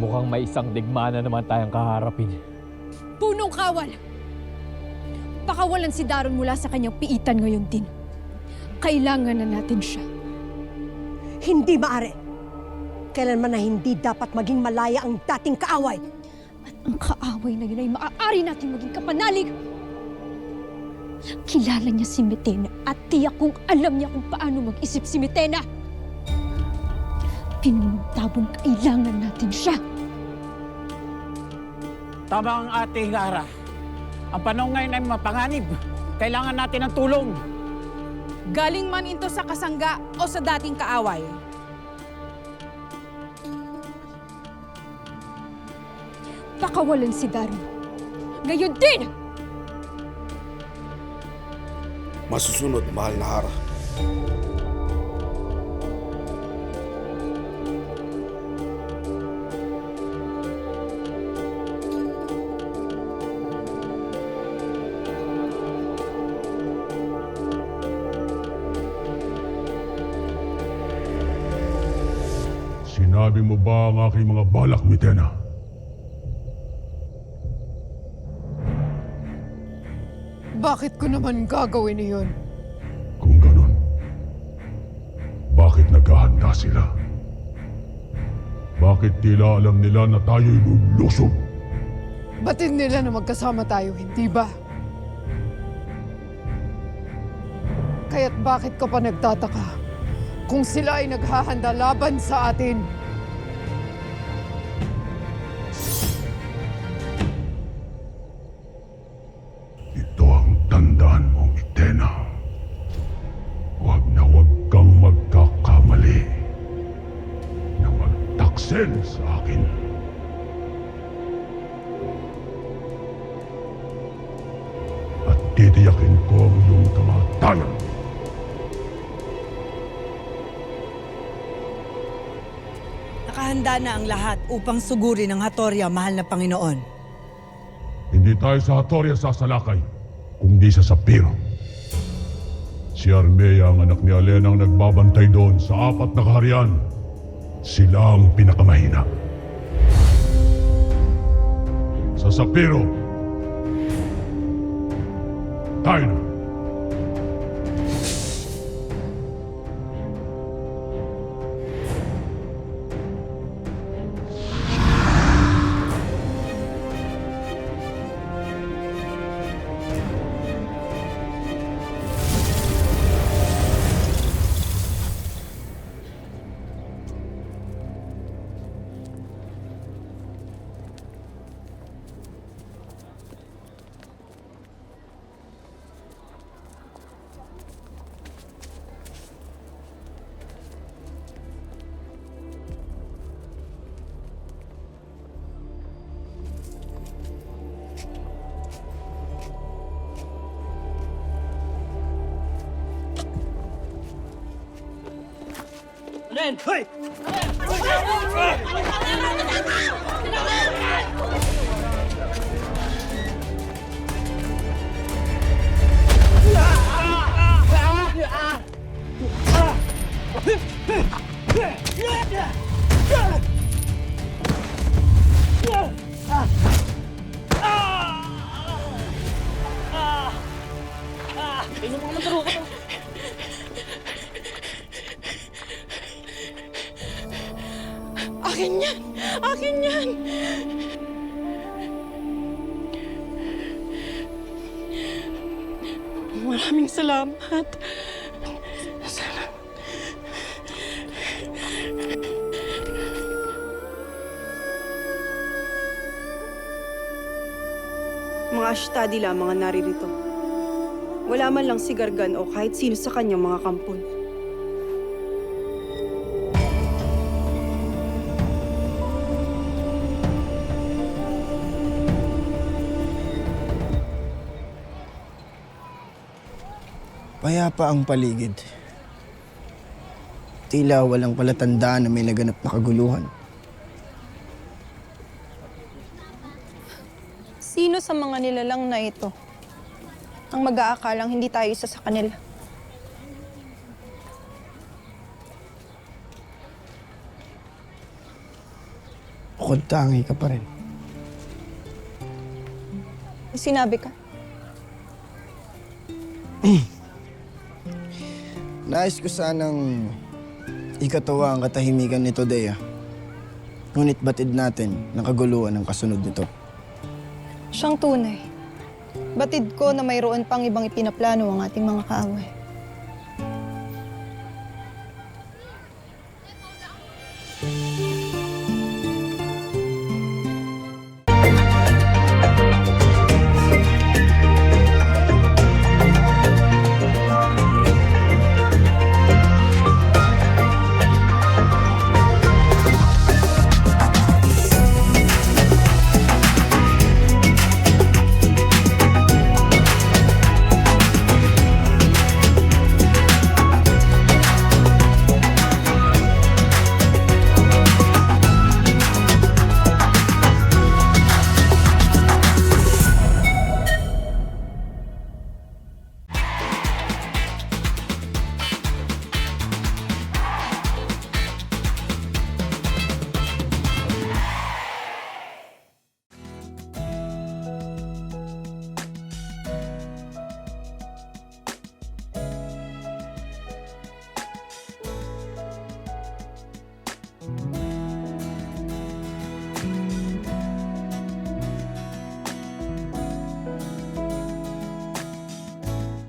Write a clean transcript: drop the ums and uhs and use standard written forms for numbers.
Mukhang may isang digmaan na naman tayong kaharapin. Punong kawal! Pakawalan si Daron mula sa kanyang piitan ngayon din. Kailangan na natin siya. Hindi maaari. Kailanman na hindi dapat maging malaya ang dating kaaway. At ang kaaway na yun ay maaari natin maging kapanalig. Kilala niya si Metena at tiyak kung alam niya kung paano mag-isip si Metena. Pinuntabon kailangan natin siya. Tama ang ate Lara. Ang panahon ngayon ay mapanganib. Kailangan natin ng tulong. Galing man ito sa kasangga o sa dating kaaway. Pakawalan si Daron. Ngayon din! Masusunod, mahal na Hara. Sinabi mo ba ang aking mga balak, Metena? Bakit ko naman gagawin iyon? Kung ganun, bakit naghahanda sila? Bakit tila alam nila na tayo'y lulusob? Batid nila na magkasama tayo, hindi ba? Kaya't bakit ka pa nagtataka kung sila ay naghahanda laban sa atin? Ito ang tandaan mo, Metena. Huwag na huwag kang magkakamali na magtaksil sa akin. At titiyakin ko ang iyong kamatayan. Nakahanda na ang lahat upang sugurin ang Hatoria, mahal na Panginoon. Hindi tayo sa Hatoria sasalakay, kundi sa Sapiro. Si Armea ang anak ni Alena ang nagbabantay doon sa 4 na kaharian. Sila ang pinakamahina. Sa Sapiro, tayo na. Ren! Hoy! Akin yan! Akin yan! Maraming salamat. Mga ashtadi lamang ang naririto. Wala man lang si Gargan o kahit sino sa kanyang mga kampon. Payapa ang paligid. Tila walang palatandaan na may naganap na kaguluhan. Sino sa mga nilalang na ito ang mag-aakalang hindi tayo isa sa kanila? Ako bukod tangi ka pa rin. May sinabi ka? Nais ko sanang ikatawa ang katahimikan nito, Dea. Ngunit batid natin ng kaguluhan ng kasunod nito. Siyang tunay. Batid ko na mayroon pang ibang ipinaplano ang ating mga kaaway.